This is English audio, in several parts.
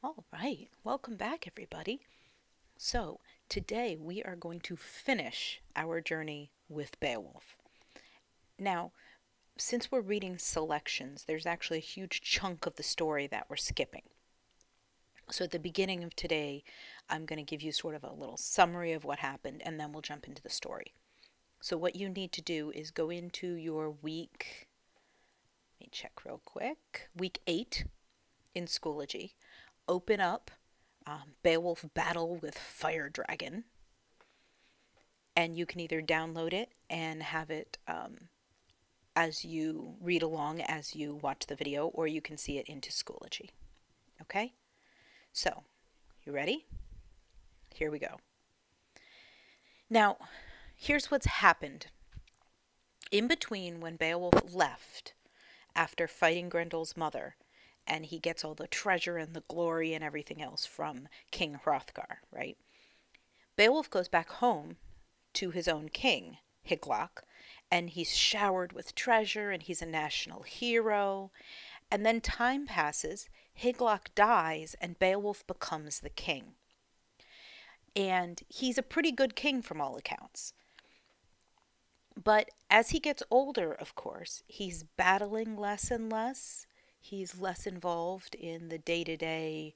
All right, welcome back, everybody. So, today we are going to finish our journey with Beowulf. Now, since we're reading selections, there's actually a huge chunk of the story that we're skipping. So, at the beginning of today, I'm going to give you sort of a little summary of what happened, and then we'll jump into the story. So, what you need to do is go into your let me check real quick, week 8 in Schoology, open up Beowulf Battle with Fire Dragon, and you can either download it and have it as you read along as you watch the video, or you can see it into Schoology. Okay? So, you ready? Here we go. Now, here's what's happened. In between when Beowulf left after fighting Grendel's mother, and he gets all the treasure and the glory and everything else from King Hrothgar, right? Beowulf goes back home to his own king, Hygelac, and he's showered with treasure and he's a national hero. And then time passes, Hygelac dies, and Beowulf becomes the king. And he's a pretty good king from all accounts. But as he gets older, of course, he's battling less and less. He's less involved in the day-to-day,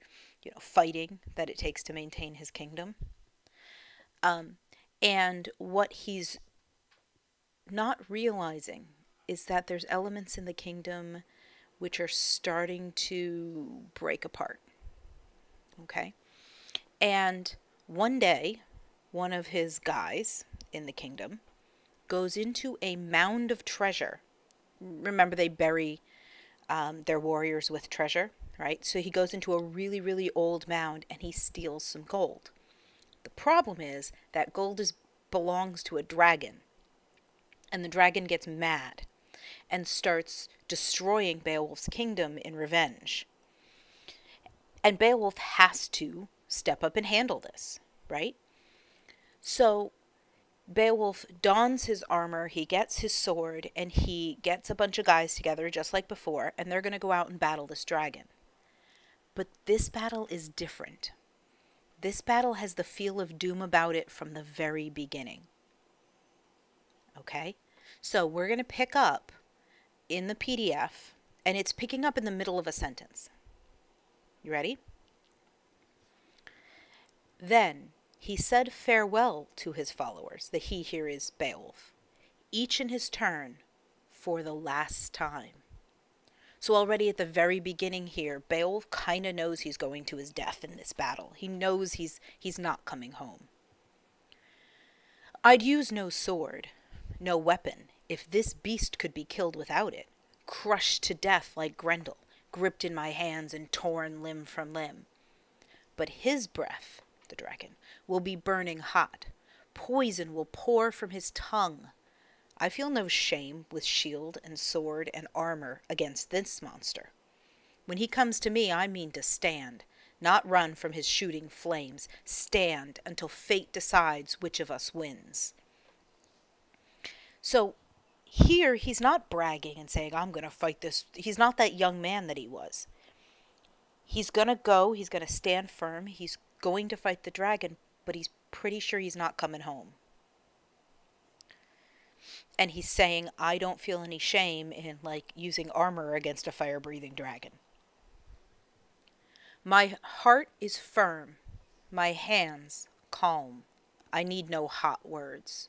fighting that it takes to maintain his kingdom. And what he's not realizing is that there's elements in the kingdom which are starting to break apart. Okay? And one day, one of his guys in the kingdom goes into a mound of treasure. Remember, they bury their warriors with treasure, right? So he goes into a really, really old mound and he steals some gold. The problem is that gold belongs to a dragon. And the dragon gets mad and starts destroying Beowulf's kingdom in revenge. And Beowulf has to step up and handle this, right? So Beowulf dons his armor, he gets his sword, and he gets a bunch of guys together just like before, and they're going to go out and battle this dragon. But this battle is different. This battle has the feel of doom about it from the very beginning. Okay? So we're going to pick up in the PDF, and it's picking up in the middle of a sentence. You ready? Then he said farewell to his followers. The he here is Beowulf. Each in his turn for the last time. So already at the very beginning here, Beowulf kind of knows he's going to his death in this battle. He knows he's not coming home. I'd use no sword, no weapon, if this beast could be killed without it, crushed to death like Grendel, gripped in my hands and torn limb from limb. But his breath, the dragon, will be burning hot. Poison will pour from his tongue. I feel no shame with shield and sword and armor against this monster. When he comes to me, I mean to stand, not run from his shooting flames. Stand until fate decides which of us wins. So here he's not bragging and saying, I'm going to fight this. He's not that young man that he was. He's going to go, he's going to stand firm, he's going to fight the dragon, but he's pretty sure he's not coming home. And he's saying, I don't feel any shame in, using armor against a fire-breathing dragon. My heart is firm, my hands calm. I need no hot words.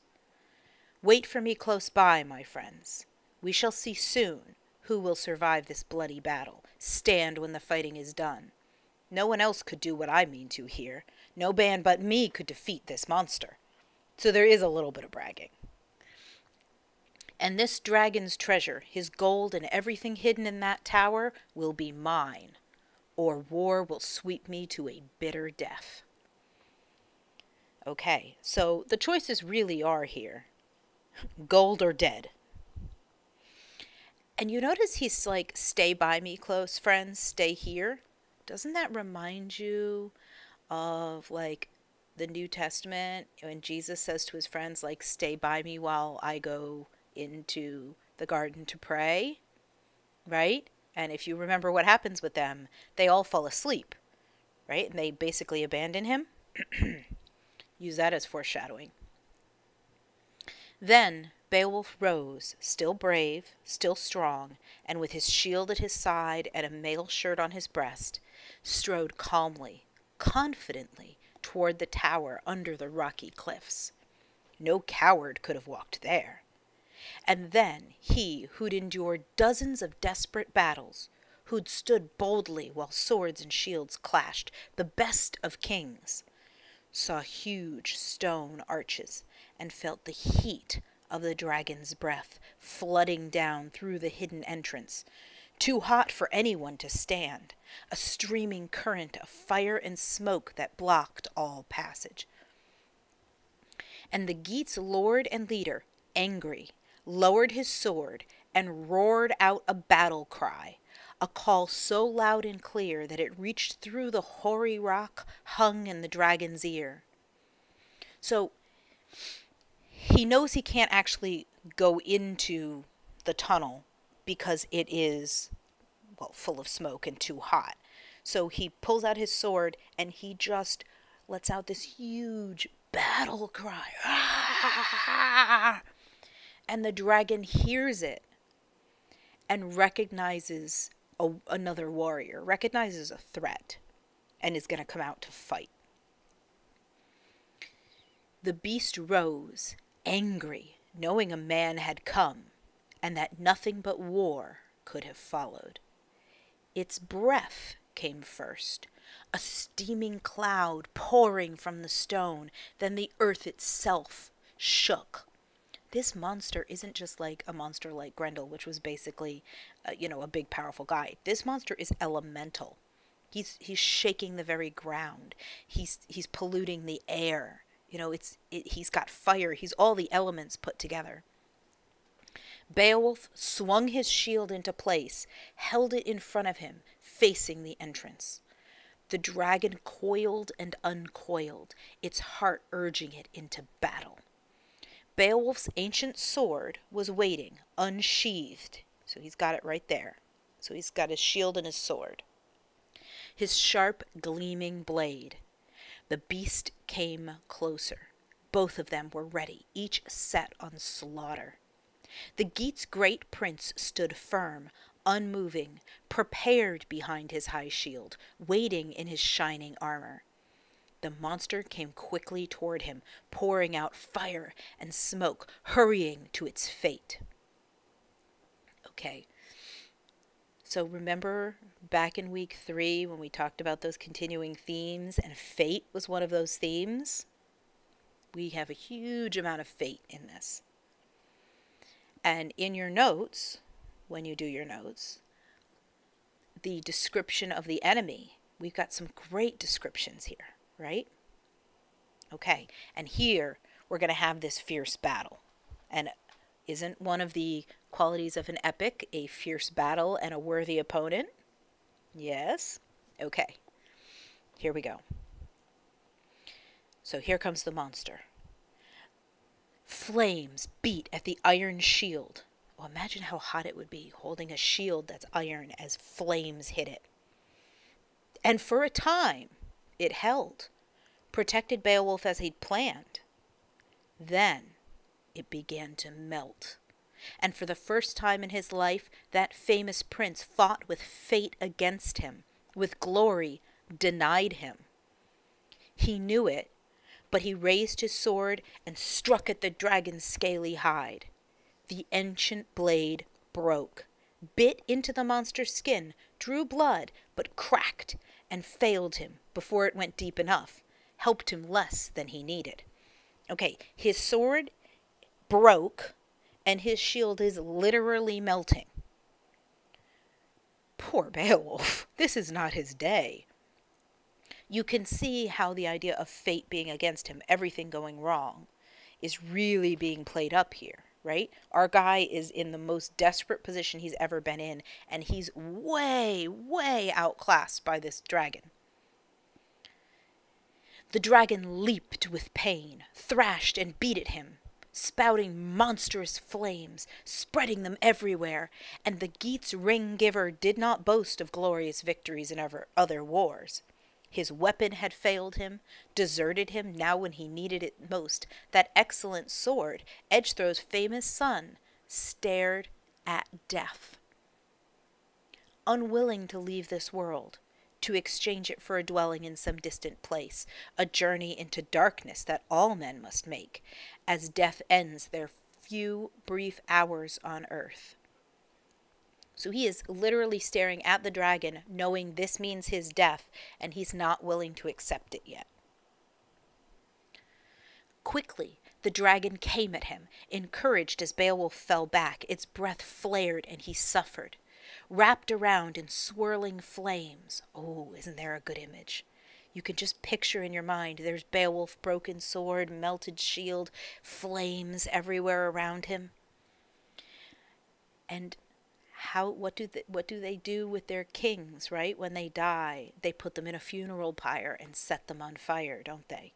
Wait for me close by, my friends. We shall see soon who will survive this bloody battle, stand when the fighting is done. No one else could do what I mean to here. No band but me could defeat this monster. So there is a little bit of bragging. And this dragon's treasure, his gold and everything hidden in that tower, will be mine, or war will sweep me to a bitter death. Okay, so the choices really are here. Gold or dead. And you notice he's like, stay by me, close friends, stay here. Doesn't that remind you of the New Testament when Jesus says to his friends, stay by me while I go into the garden to pray, right? And if you remember what happens with them, they all fall asleep, right? And they basically abandon him. Use that as foreshadowing. Then Beowulf rose, still brave, still strong, and with his shield at his side and a mail shirt on his breast, strode calmly, confidently toward the tower under the rocky cliffs. No coward could have walked there. And then he, who'd endured dozens of desperate battles, who'd stood boldly while swords and shields clashed, the best of kings, saw huge stone arches and felt the heat of the dragon's breath flooding down through the hidden entrance, too hot for anyone to stand, a streaming current of fire and smoke that blocked all passage. And the Geats' lord and leader, angry, lowered his sword and roared out a battle cry, a call so loud and clear that it reached through the hoary rock hung in the dragon's ear. So he knows he can't actually go into the tunnel because it is, well, full of smoke and too hot. So he pulls out his sword and he just lets out this huge battle cry. And the dragon hears it and recognizes another warrior, recognizes a threat, and is going to come out to fight. The beast rose, angry, knowing a man had come, and that nothing but war could have followed. Its breath came first, a steaming cloud pouring from the stone, then the earth itself shook. This monster isn't just like a monster like Grendel, which was basically, a big powerful guy. This monster is elemental. He's shaking the very ground. He's polluting the air. He's got fire. He's all the elements put together. Beowulf swung his shield into place, held it in front of him, facing the entrance. The dragon coiled and uncoiled, its heart urging it into battle. Beowulf's ancient sword was waiting, unsheathed. So he's got it right there. So he's got his shield and his sword. His sharp, gleaming blade. The beast came closer. Both of them were ready, each set on slaughter. The Geats' great prince stood firm, unmoving, prepared behind his high shield, waiting in his shining armor. The monster came quickly toward him, pouring out fire and smoke, hurrying to its fate. Okay, so remember back in week 3 when we talked about those continuing themes, and fate was one of those themes? We have a huge amount of fate in this. And in your notes, when you do your notes, the description of the enemy, we've got some great descriptions here. Right? Okay, and here we're going to have this fierce battle. And isn't one of the qualities of an epic a fierce battle and a worthy opponent? Yes? Okay, here we go. So here comes the monster. Flames beat at the iron shield. Oh, imagine how hot it would be holding a shield that's iron as flames hit it. And for a time, it held, protected Beowulf as he'd planned. Then it began to melt. And for the first time in his life, that famous prince fought with fate against him, with glory denied him. He knew it, but he raised his sword and struck at the dragon's scaly hide. The ancient blade broke, bit into the monster's skin, drew blood, but cracked and failed him before it went deep enough, helped him less than he needed. Okay, his sword broke, and his shield is literally melting. Poor Beowulf, this is not his day. You can see how the idea of fate being against him, everything going wrong, is really being played up here. Right? Our guy is in the most desperate position he's ever been in, and he's way, way outclassed by this dragon. The dragon leaped with pain, thrashed and beat at him, spouting monstrous flames, spreading them everywhere, and the Geats' ring-giver did not boast of glorious victories in other wars. His weapon had failed him, deserted him now when he needed it most. That excellent sword, Edgethrow's famous son, stared at death. Unwilling to leave this world, to exchange it for a dwelling in some distant place, a journey into darkness that all men must make, as death ends their few brief hours on earth. So he is literally staring at the dragon, knowing this means his death, and he's not willing to accept it yet. Quickly, the dragon came at him, encouraged as Beowulf fell back. Its breath flared, and he suffered. Wrapped around in swirling flames. Oh, isn't there a good image? You can just picture in your mind, there's Beowulf, broken sword, melted shield, flames everywhere around him. And what do they do with their kings, right? When they die, they put them in a funeral pyre and set them on fire, don't they?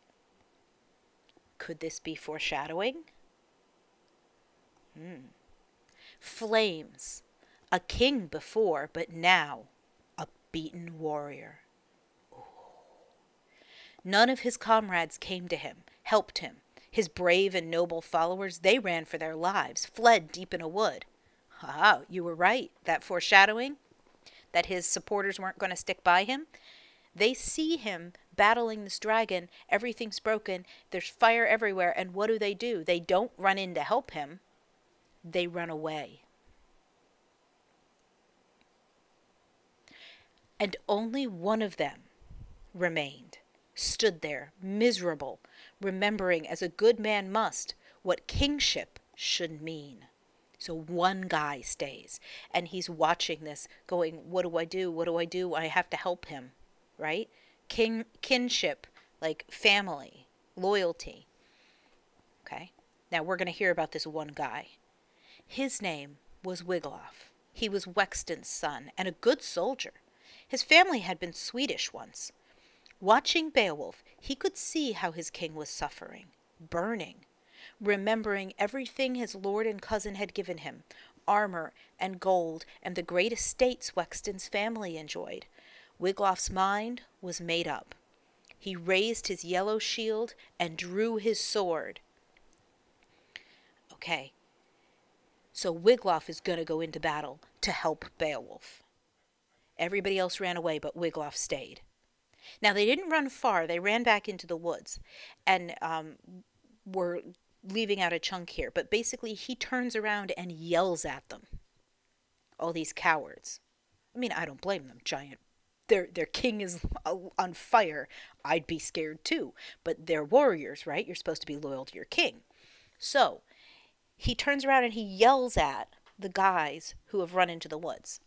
Could this be foreshadowing? Flames. A king before, but now a beaten warrior. Ooh. None of his comrades came to him, helped him. His brave and noble followers, they ran for their lives, fled deep in a wood. Ah, you were right. That foreshadowing, that his supporters weren't going to stick by him. They see him battling this dragon. Everything's broken. There's fire everywhere. And what do? They don't run in to help him. They run away. And only one of them remained, stood there, miserable, remembering as a good man must what kingship should mean. So one guy stays, and he's watching this, going, what do I do? What do I do? I have to help him, right? Kinship, like family, loyalty. Okay, now we're going to hear about this one guy. His name was Wigloff. He was Wexton's son, and a good soldier. His family had been Swedish once. Watching Beowulf, he could see how his king was suffering, burning, remembering everything his lord and cousin had given him, armor and gold and the great estates Wexton's family enjoyed. Wigloff's mind was made up. He raised his yellow shield and drew his sword. Okay, so Wigloff is going to go into battle to help Beowulf. Everybody else ran away, but Wigloff stayed. Now, they didn't run far. They ran back into the woods and were leaving out a chunk here. But basically, he turns around and yells at them. All these cowards. I mean, I don't blame them. Giant. Their king is on fire. I'd be scared too. But they're warriors, right? You're supposed to be loyal to your king. So, he turns around and he yells at the guys who have run into the woods.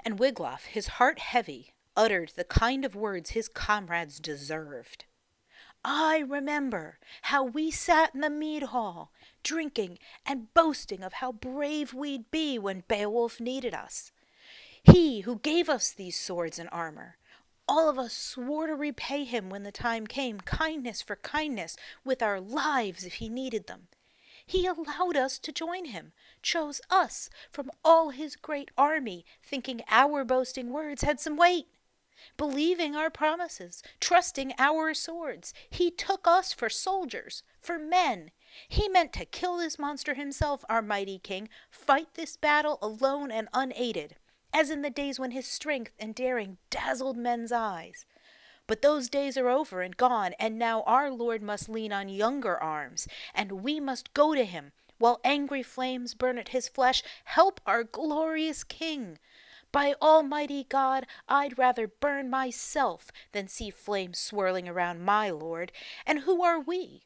And Wigloff, his heart heavy, uttered the kind of words his comrades deserved. I remember how we sat in the mead hall, drinking and boasting of how brave we'd be when Beowulf needed us. He who gave us these swords and armor. All of us swore to repay him when the time came, kindness for kindness, with our lives if he needed them. He allowed us to join him, chose us from all his great army, thinking our boasting words had some weight. Believing our promises, trusting our swords, he took us for soldiers, for men. He meant to kill this monster himself, our mighty king, fight this battle alone and unaided, as in the days when his strength and daring dazzled men's eyes. But those days are over and gone, and now our Lord must lean on younger arms, and we must go to him, while angry flames burn at his flesh, help our glorious king. By Almighty God, I'd rather burn myself than see flames swirling around my Lord. And who are we?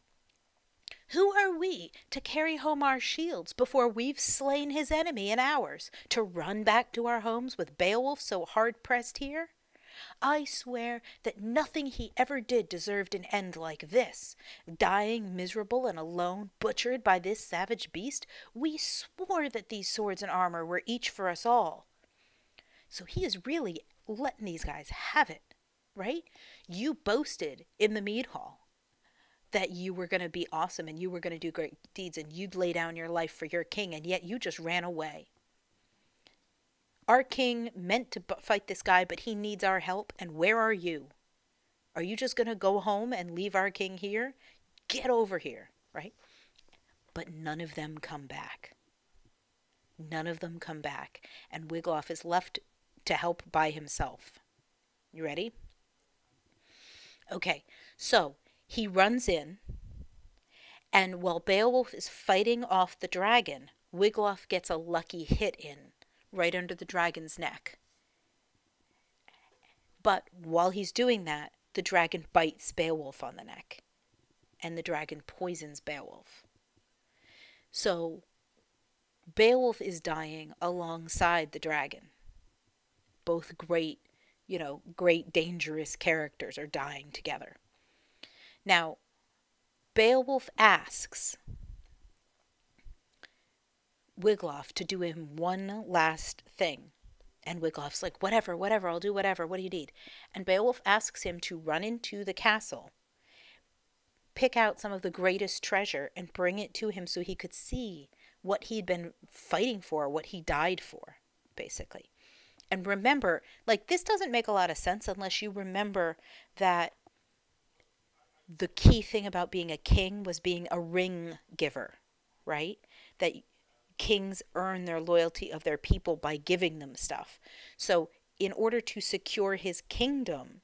Who are we to carry home our shields before we've slain his enemy and ours, to run back to our homes with Beowulf so hard-pressed here? I swear that nothing he ever did deserved an end like this. Dying miserable and alone, butchered by this savage beast, we swore that these swords and armor were each for us all. So he is really letting these guys have it, right? You boasted in the mead hall that you were going to be awesome and you were going to do great deeds and you'd lay down your life for your king, and yet you just ran away. Our king meant to fight this guy, but he needs our help, and where are you? Are you just going to go home and leave our king here? Get over here, right? But none of them come back. None of them come back, and Wigloff is left to help by himself. You ready? Okay, so he runs in, and while Beowulf is fighting off the dragon, Wigloff gets a lucky hit in, right under the dragon's neck. But while he's doing that, the dragon bites Beowulf on the neck, and the dragon poisons Beowulf. So Beowulf is dying alongside the dragon. Both great, great dangerous characters are dying together. Now, Beowulf asks Wigloff to do him one last thing. And Wigloff's like, whatever, I'll do whatever. What do you need? And Beowulf asks him to run into the castle, pick out some of the greatest treasure, and bring it to him so he could see what he'd been fighting for, what he died for, basically. And remember, this doesn't make a lot of sense unless you remember that the key thing about being a king was being a ring giver, right? That kings earn their loyalty of their people by giving them stuff. So in order to secure his kingdom,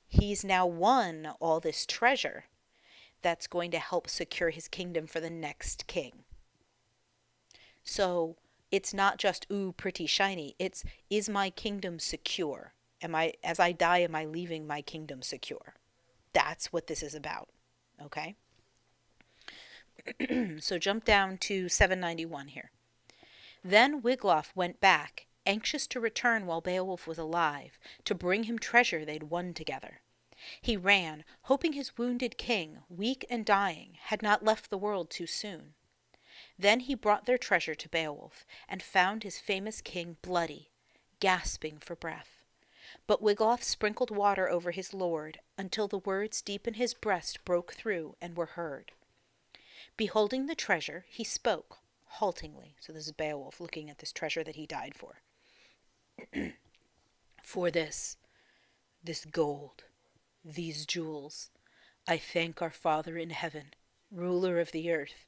he's now won all this treasure that's going to help secure his kingdom for the next king. So it's not just, ooh, pretty shiny. It's, is my kingdom secure? As I die, am I leaving my kingdom secure? That's what this is about, okay? So jump down to 791 here. Then Wigloff went back, anxious to return while Beowulf was alive, to bring him treasure they'd won together. He ran, hoping his wounded king, weak and dying, had not left the world too soon. Then he brought their treasure to Beowulf, and found his famous king bloody, gasping for breath. But Wigloff sprinkled water over his lord, until the words deep in his breast broke through and were heard. Beholding the treasure, he spoke, haltingly. So this is Beowulf looking at this treasure that he died for. For this gold, these jewels, I thank our Father in heaven, ruler of the earth,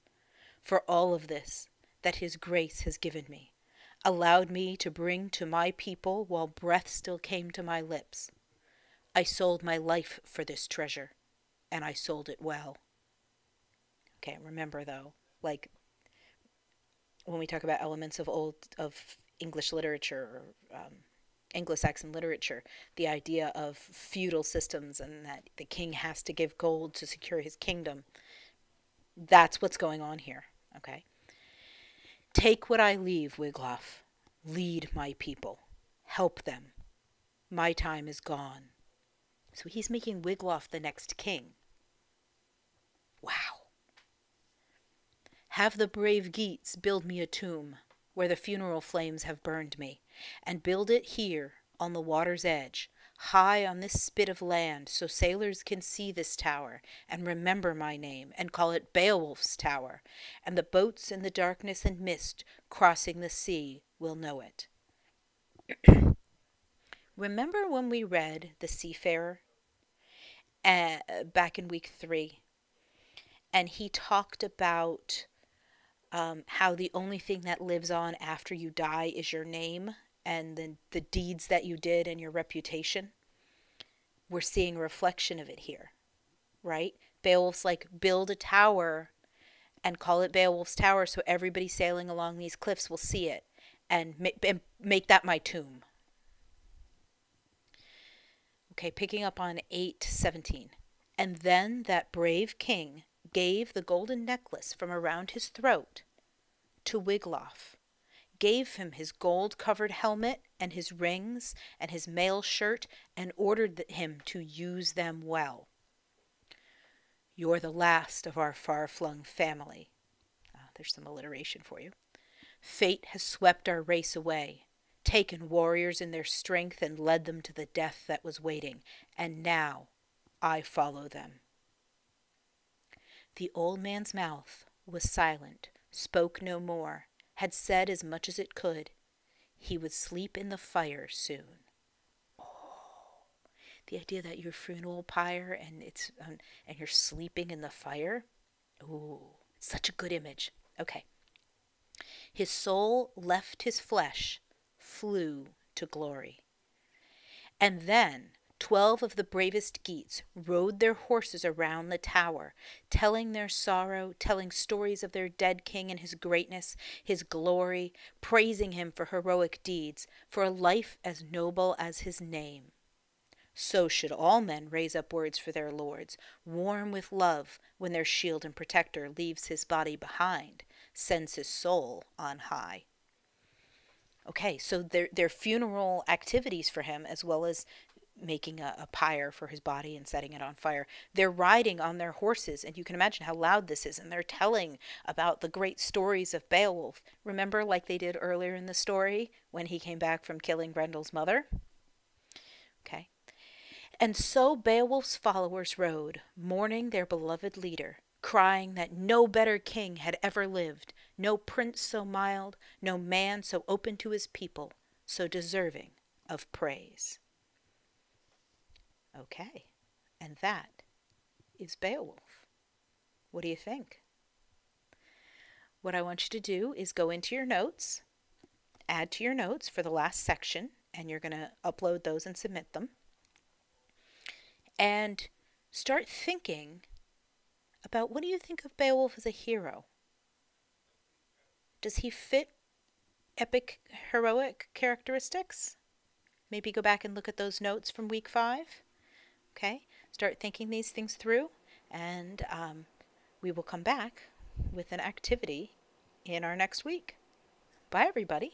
for all of this that his grace has given me, allowed me to bring to my people while breath still came to my lips. I sold my life for this treasure, and I sold it well. Okay, remember though, when we talk about elements of English literature or Anglo-Saxon literature, the idea of feudal systems and that the king has to give gold to secure his kingdom, that's what's going on here, okay? Take what I leave, Wigloff. Lead my people. Help them. My time is gone. So he's making Wigloff the next king. Wow. Have the brave Geats build me a tomb where the funeral flames have burned me, and build it here on the water's edge, high on this spit of land, so sailors can see this tower and remember my name and call it Beowulf's Tower, and the boats in the darkness and mist crossing the sea will know it. Remember when we read The Seafarer back in week 3, and he talked about how the only thing that lives on after you die is your name and then the deeds that you did and your reputation? We're seeing a reflection of it here, right? Beowulf's like, build a tower and call it Beowulf's Tower so everybody sailing along these cliffs will see it, and make that my tomb. Okay, picking up on 8:17. And then that brave king gave the golden necklace from around his throat to Wigloff, gave him his gold-covered helmet and his rings and his mail shirt, and ordered him to use them well. You're the last of our far-flung family. There's some alliteration for you. Fate has swept our race away, taken warriors in their strength and led them to the death that was waiting, and now I follow them. The old man's mouth was silent, spoke no more, had said as much as it could. he would sleep in the fire soon. The idea that your funeral pyre and you're sleeping in the fire. Ooh, it's such a good image. Okay. His soul left his flesh, flew to glory. And then 12 of the bravest Geats rode their horses around the tower, telling their sorrow, telling stories of their dead king and his greatness, his glory, praising him for heroic deeds, for a life as noble as his name. So should all men raise up words for their lords, warm with love when their shield and protector leaves his body behind, sends his soul on high. Okay, so their funeral activities for him, as well as making a pyre for his body and setting it on fire, they're riding on their horses, and you can imagine how loud this is, and they're telling about the great stories of Beowulf. Remember, like they did earlier in the story, when he came back from killing Grendel's mother? Okay. And so Beowulf's followers rode, mourning their beloved leader, crying that no better king had ever lived, no prince so mild, no man so open to his people, so deserving of praise. Okay, and that is Beowulf. What do you think? What I want you to do is go into your notes, add to your notes for the last section, and you're going to upload those and submit them. And start thinking about, what do you think of Beowulf as a hero? Does he fit epic heroic characteristics? Maybe go back and look at those notes from week 5. Okay, start thinking these things through, and we will come back with an activity in our next week. Bye, everybody.